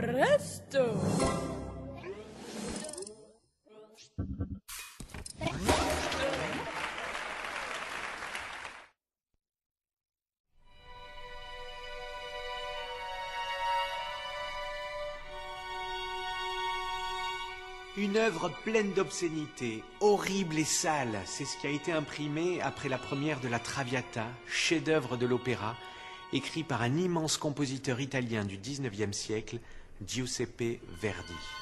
Presto! Une œuvre pleine d'obscénité, horrible et sale, c'est ce qui a été imprimé après la première de la Traviata, chef-d'œuvre de l'opéra, écrit par un immense compositeur italien du XIXe siècle, Giuseppe Verdi.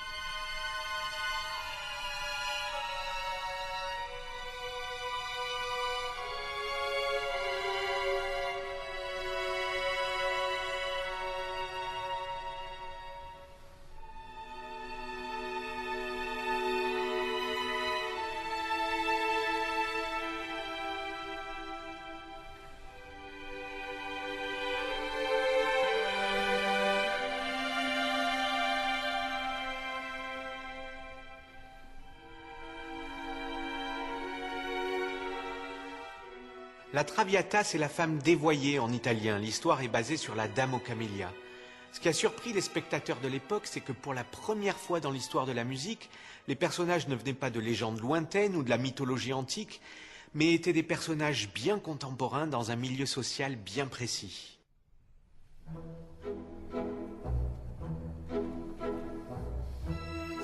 La Traviata, c'est la femme dévoyée en italien. L'histoire est basée sur la Dame aux camélias. Ce qui a surpris les spectateurs de l'époque, c'est que pour la première fois dans l'histoire de la musique, les personnages ne venaient pas de légendes lointaines ou de la mythologie antique, mais étaient des personnages bien contemporains dans un milieu social bien précis.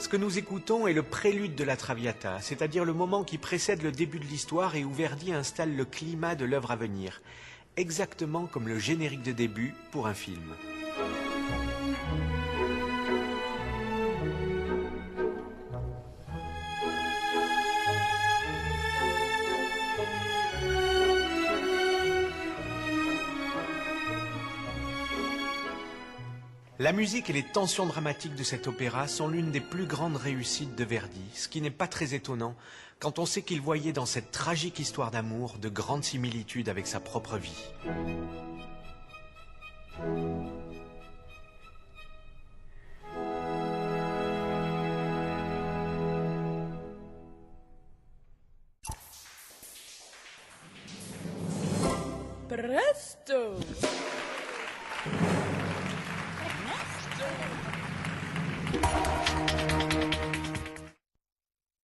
Ce que nous écoutons est le prélude de la Traviata, c'est-à-dire le moment qui précède le début de l'histoire et où Verdi installe le climat de l'œuvre à venir, exactement comme le générique de début pour un film. La musique et les tensions dramatiques de cet opéra sont l'une des plus grandes réussites de Verdi, ce qui n'est pas très étonnant quand on sait qu'il voyait dans cette tragique histoire d'amour de grandes similitudes avec sa propre vie. Presto! Presto!